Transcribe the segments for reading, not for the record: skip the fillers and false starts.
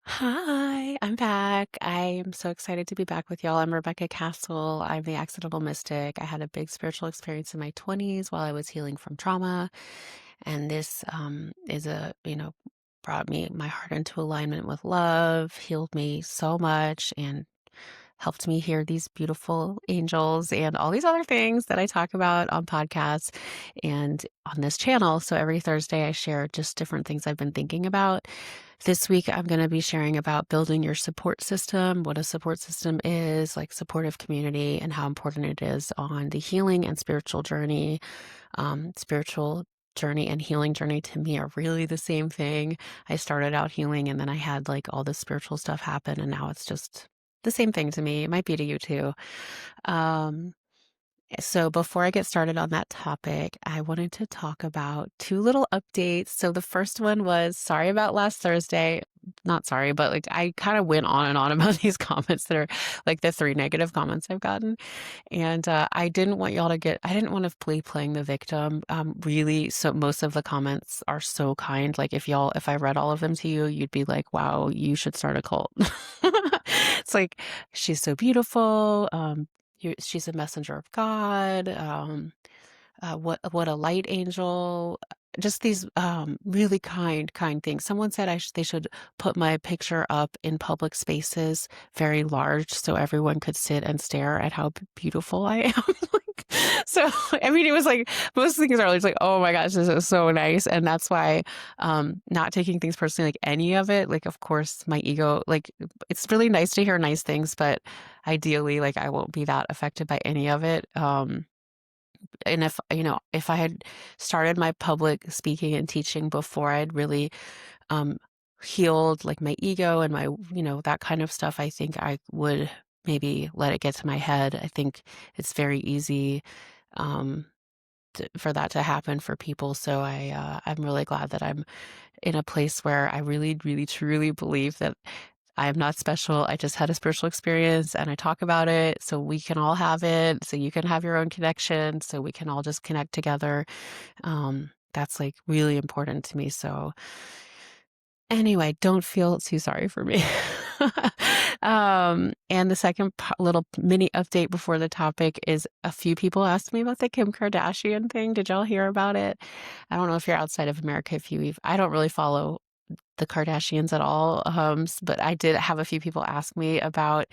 Hi, I'm back. I am so excited to be back with y'all. I'm Rebecca Kastl. I'm the accidental mystic. I had a big spiritual experience in my 20s while I was healing from trauma. And this is brought me my heart into alignment with love, healed me so much, and helped me hear these beautiful angels and all these other things that I talk about on podcasts and on this channel. So every Thursday, I share just different things I've been thinking about. This week, I'm going to be sharing about building your support system, what a support system is, like supportive community, and how important it is on the healing and spiritual journey. Spiritual journey and healing journey to me are really the same thing. I started out healing and then I had like all this spiritual stuff happen, and now it's just the same thing to me. It might be to you too. Um, so before I get started on that topic, I wanted to talk about two little updates. So the first one was sorry about last Thursday. Not sorry, but like I kind of went on and on about these comments that are like the three negative comments I've gotten. And I didn't want y'all to I didn't want to play playing the victim. Really, so most of the comments are so kind. Like if I read all of them to you, you'd be like, wow, you should start a cult. It's like, she's so beautiful. She's a messenger of God. What a light angel. Just these really kind things. Someone said they should put my picture up in public spaces, very large, so everyone could sit and stare at how beautiful I am. Like, so, I mean, it was like most things are always like, oh my gosh, this is so nice, and that's why not taking things personally, like any of it. Like, of course, my ego, like it's really nice to hear nice things, but ideally, like I won't be that affected by any of it. And if I had started my public speaking and teaching before I'd really um, healed like my ego and that kind of stuff, I think I would maybe let it get to my head. I think it's very easy um, for that to happen for people. So I'm really glad that I'm in a place where I really, really, truly believe that I am not special. I just had a spiritual experience and I talk about it so we can all have it. So you can have your own connection. So we can all just connect together. That's like really important to me. So anyway, don't feel too sorry for me. And the second little mini update before the topic is a few people asked me about the Kim Kardashian thing. Did y'all hear about it? I don't know if you're outside of America, I don't really follow the Kardashians at all. But I did have a few people ask me about,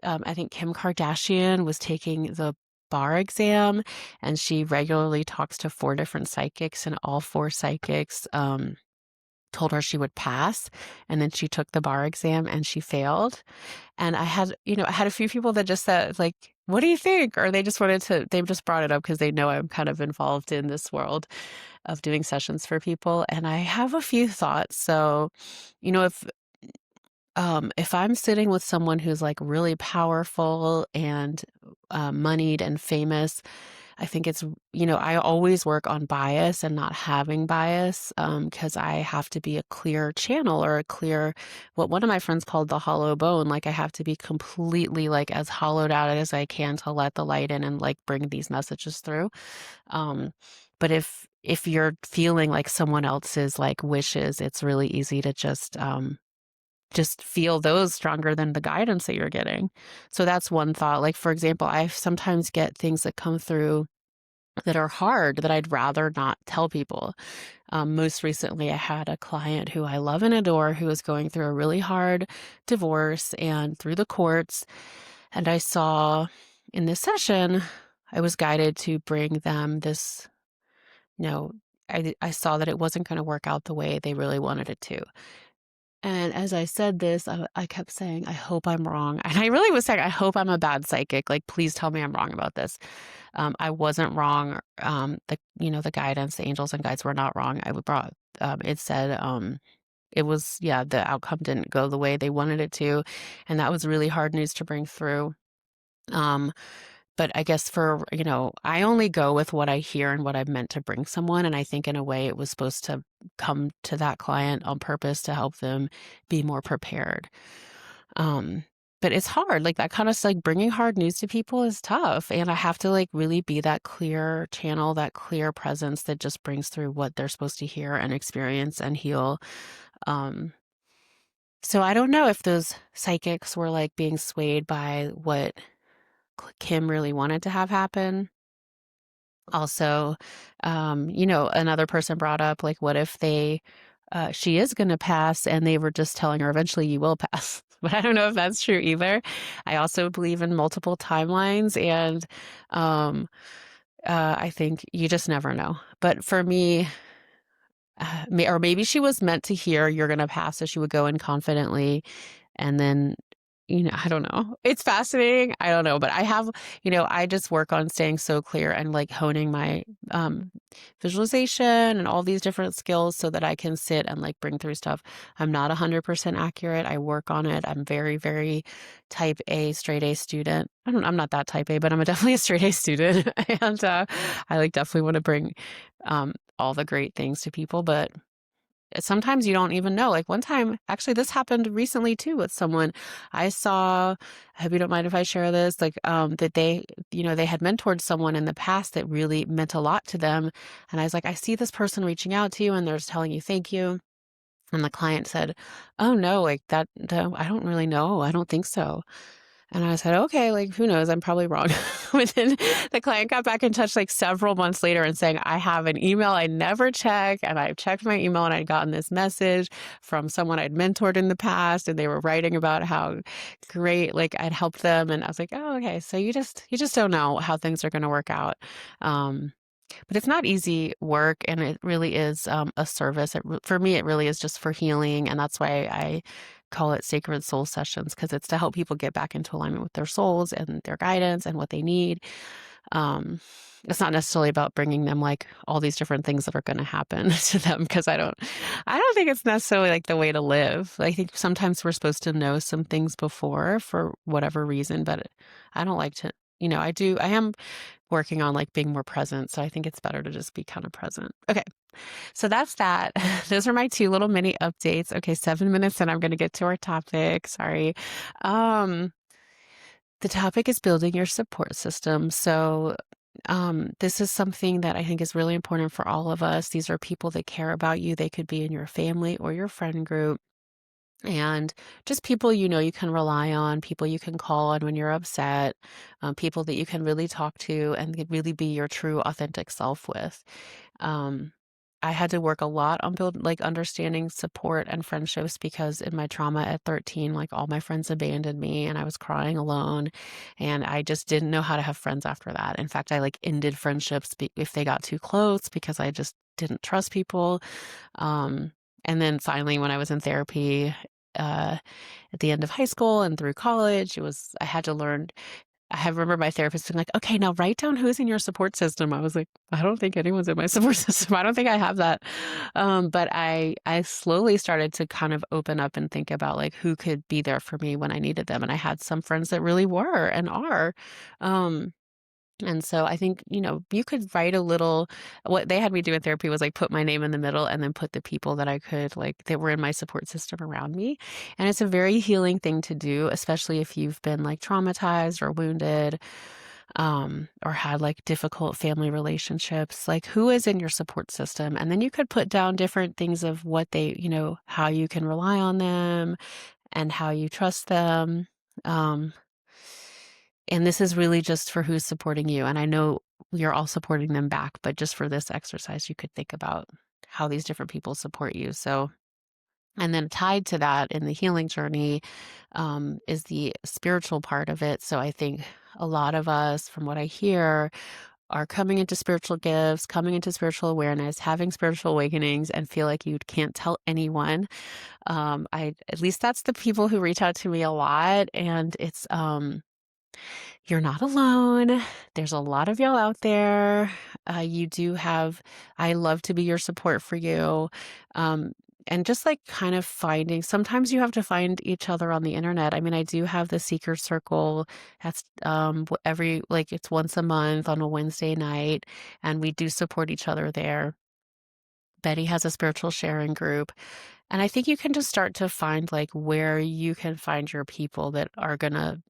I think Kim Kardashian was taking the bar exam and she regularly talks to four different psychics, and all four psychics, told her she would pass. And then she took the bar exam and she failed. And I had a few people that just said, like, what do you think? Or they just brought it up because they know I'm kind of involved in this world of doing sessions for people. And I have a few thoughts. So, you know, if I'm sitting with someone who's like really powerful and moneyed and famous, I think I always work on bias and not having bias, because I have to be a clear channel or what one of my friends called the hollow bone. Like I have to be completely like as hollowed out as I can to let the light in and like bring these messages through. Um, but if you're feeling like someone else's like wishes, it's really easy to just feel those stronger than the guidance that you're getting. So that's one thought. Like, for example, I sometimes get things that come through that are hard that I'd rather not tell people. Most recently, I had a client who I love and adore who was going through a really hard divorce and through the courts. And I saw in this session, I was guided to bring them this, you know, I saw that it wasn't going to work out the way they really wanted it to. And as I said this, I kept saying, I hope I'm wrong. And I really was saying, I hope I'm a bad psychic. Like, please tell me I'm wrong about this. I wasn't wrong. The guidance, the angels and guides were not wrong. It said, it was, yeah, the outcome didn't go the way they wanted it to. And that was really hard news to bring through. But I guess I only go with what I hear and what I've meant to bring someone. And I think in a way it was supposed to come to that client on purpose to help them be more prepared. Um, but it's hard. Like that kind of like bringing hard news to people is tough. And I have to like really be that clear channel, that clear presence that just brings through what they're supposed to hear and experience and heal. Um, So I don't know if those psychics were like being swayed by what Kim really wanted to have happen. Also, another person brought up, like, what if she is going to pass and they were just telling her eventually you will pass. But I don't know if that's true either. I also believe in multiple timelines, and um, I think you just never know. But for me, or maybe she was meant to hear you're going to pass, so she would go in confidently, and then, I don't know. It's fascinating. I don't know, but I just work on staying so clear and like honing my visualization and all these different skills so that I can sit and like bring through stuff. I'm not 100% accurate. I work on it. I'm very, very type A, straight A student. I'm not that type A, but I'm definitely a straight A student. And I like definitely want to bring all the great things to people, but sometimes you don't even know. Like one time, actually, this happened recently too with someone I saw. I hope you don't mind if I share this. Like, that they had mentored someone in the past that really meant a lot to them. And I was like, I see this person reaching out to you and they're just telling you thank you. And the client said, "Oh no, like that, no, I don't really know. I don't think so." And I said, okay, like, who knows? I'm probably wrong. But then the client got back in touch like several months later and saying, I have an email I never check. And I checked my email and I'd gotten this message from someone I'd mentored in the past. And they were writing about how great, like, I'd helped them. And I was like, oh, okay. So you just don't know how things are going to work out. Um, but it's not easy work, and it really is a service. For me, it really is just for healing, and that's why I call it sacred soul sessions, because it's to help people get back into alignment with their souls and their guidance and what they need. It's not necessarily about bringing them like all these different things that are going to happen to them, because I don't think it's necessarily like the way to live. I think sometimes we're supposed to know some things before for whatever reason, but I don't like to. I am working on like being more present. So I think it's better to just be kind of present. Okay. So that's that. Those are my two little mini updates. Okay, 7 minutes and I'm going to get to our topic. Sorry. Um, the topic is building your support system. So this is something that I think is really important for all of us. These are people that care about you. They could be in your family or your friend group. And just people you can rely on, people you can call on when you're upset, people that you can really talk to and could really be your true authentic self with. Um, I had to work a lot on understanding support and friendships, because in my trauma at 13, like all my friends abandoned me and I was crying alone, and I just didn't know how to have friends after that. In fact, I like ended friendships if they got too close, because I just didn't trust people. Um, and then finally, when I was in therapy, uh, at the end of high school and through college, I had to learn. Remember my therapist being like, okay, now write down who's in your support system. I was like, I don't think anyone's in my support system. I don't think I have that. But I slowly started to kind of open up and think about like who could be there for me when I needed them. And I had some friends that really were and are. Um, and so I think, you could write a little. What they had me do in therapy was like put my name in the middle and then put the people that I could like that were in my support system around me. And it's a very healing thing to do, especially if you've been like traumatized or wounded, or had like difficult family relationships. Like, who is in your support system? And then you could put down different things of what how you can rely on them and how you trust them. Um, and this is really just for who's supporting you. And I know you're all supporting them back, but just for this exercise, you could think about how these different people support you. So, and then tied to that in the healing journey, is the spiritual part of it. So I think a lot of us, from what I hear, are coming into spiritual gifts, coming into spiritual awareness, having spiritual awakenings, and feel like you can't tell anyone. At least that's the people who reach out to me a lot. And it's, you're not alone. There's a lot of y'all out there. I love to be your support for you. Um, and just like kind of sometimes you have to find each other on the internet. I mean, I do have the Seeker Circle. That's it's once a month on a Wednesday night, and we do support each other there. Betty has a spiritual sharing group. And I think you can just start to find like where you can find your people that are gonna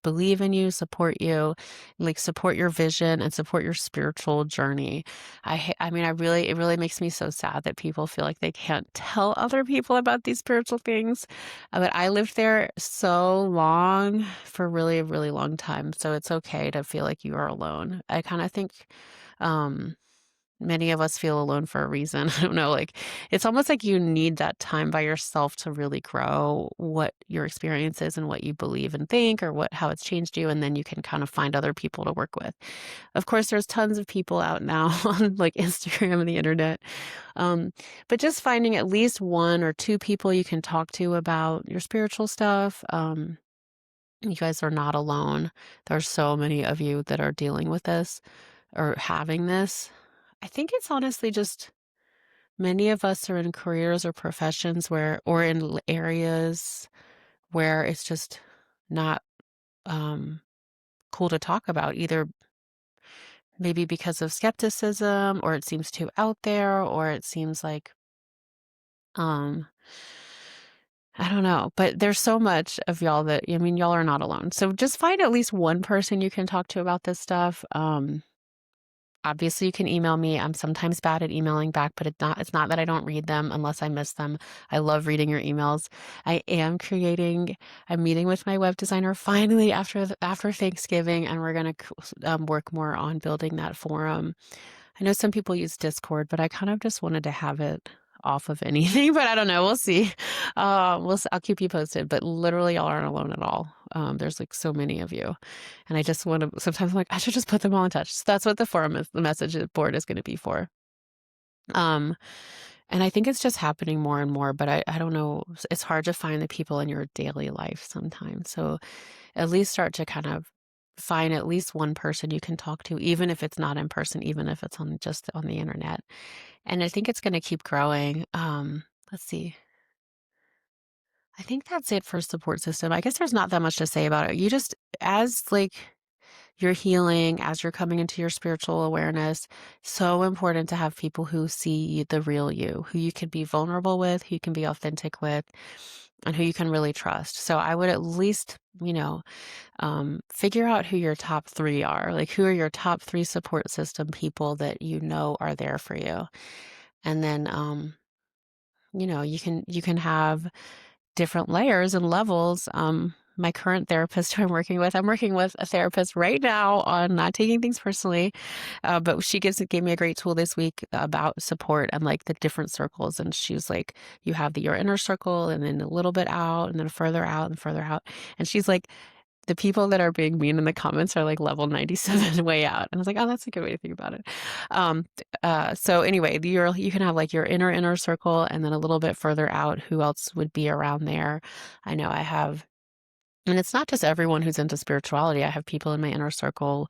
believe in you, support you, like support your vision and support your spiritual journey. I mean, it really makes me so sad that people feel like they can't tell other people about these spiritual things. But I lived there so long for really a really long time, so it's okay to feel like you are alone. I kind of think, um, many of us feel alone for a reason. I don't know, like it's almost like you need that time by yourself to really grow what your experience is and what you believe and think or what how it's changed you, and then you can kind of find other people to work with. Of course, there's tons of people out now on like Instagram and the internet. Um, but just finding at least one or two people you can talk to about your spiritual stuff. You guys are not alone. There's so many of you that are dealing with this or having this. I think it's honestly just many of us are in careers or professions where, or in areas where it's just not um, cool to talk about, either maybe because of skepticism, or it seems too out there, or it seems like, um, I don't know. But there's so much of y'all that, I mean, y'all are not alone. So just find at least one person you can talk to about this stuff. Obviously, you can email me. I'm sometimes bad at emailing back, but it's not that I don't read them unless I miss them. I love reading your emails. I am creating a meeting with my web designer finally after Thanksgiving, and we're going to work more on building that forum. I know some people use Discord, but I kind of just wanted to have it off of anything, but I don't know. We'll see. I'll keep you posted, but literally y'all aren't alone at all. There's like so many of you. And I just want to, sometimes I'm like, I should just put them all in touch. So that's what the forum is, the message board is going to be for. Um, and I think it's just happening more and more, but I don't know. It's hard to find the people in your daily life sometimes. So at least start to kind of find at least one person you can talk to, even if it's not in person, even if it's on just on the internet. And I think it's going to keep growing. Let's see. I think that's it for support system. I guess there's not that much to say about it. You just, as like you're healing, as you're coming into your spiritual awareness, so important to have people who see the real you, who you can be vulnerable with, who you can be authentic with, and who you can really trust. So I would at least, figure out who your top three are. Like, who are your top three support system people that you know are there for you? And then, you can have different layers and levels. My current therapist who I'm working with a therapist right now on not taking things personally. But she gave me a great tool this week about support and like the different circles. And she was like, you have your inner circle and then a little bit out and then further out and further out. And she's like, the people that are being mean in the comments are like level 97 way out. And I was like, oh, that's a good way to think about it. So anyway, you can have like your inner circle and then a little bit further out, who else would be around there? I know I have, and it's not just everyone who's into spirituality. I have people in my inner circle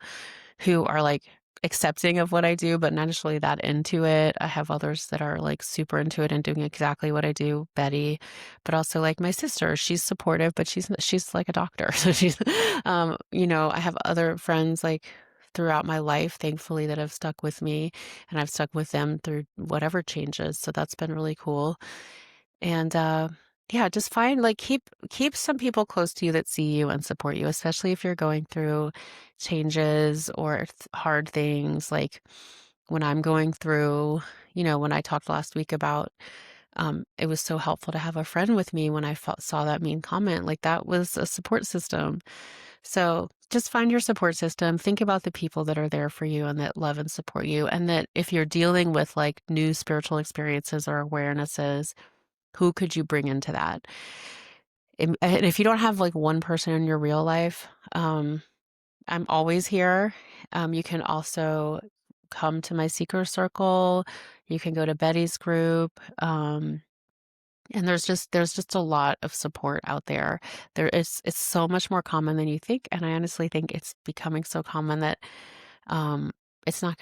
who are like accepting of what I do, but not necessarily that into it. I have others that are like super into it and doing exactly what I do, Betty, but also like my sister. She's supportive, but she's like a doctor. So I have other friends like throughout my life, thankfully, that have stuck with me, and I've stuck with them through whatever changes. So that's been really cool. And yeah, just find like keep some people close to you that see you and support you, especially if you're going through changes or hard things. Like when I'm going through, when I talked last week about, it was so helpful to have a friend with me when I saw that mean comment. Like that was a support system. So just find your support system. Think about the people that are there for you and that love and support you. And that if you're dealing with like new spiritual experiences or awarenesses, who could you bring into that? And if you don't have like one person in your real life, I'm always here. You can also come to my seeker circle. You can go to Betty's group. And there's just a lot of support out there. It's so much more common than you think. And I honestly think it's becoming so common that um, it's not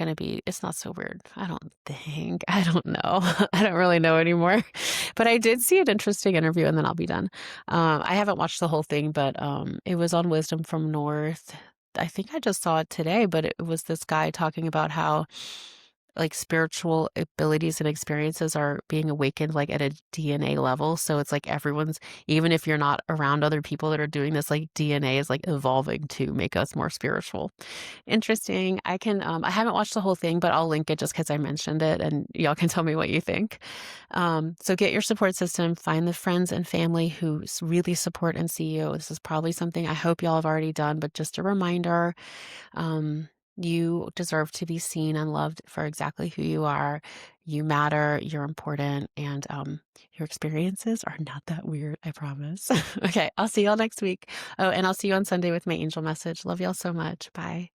so weird. I don't think. I don't know. I don't really know anymore. But I did see an interesting interview, and then I'll be done. I haven't watched the whole thing, but it was on Wisdom from North. I think I just saw it today, but it was this guy talking about how like spiritual abilities and experiences are being awakened like at a DNA level. So it's like everyone's, even if you're not around other people that are doing this, like DNA is like evolving to make us more spiritual. Interesting. I haven't watched the whole thing, but I'll link it just because I mentioned it and y'all can tell me what you think. So get your support system, find the friends and family who really support and see you. This is probably something I hope y'all have already done, but just a reminder, you deserve to be seen and loved for exactly who you are. You matter, you're important, and your experiences are not that weird, I promise. Okay, I'll see y'all next week. Oh, and I'll see you on Sunday with my angel message. Love y'all so much. Bye.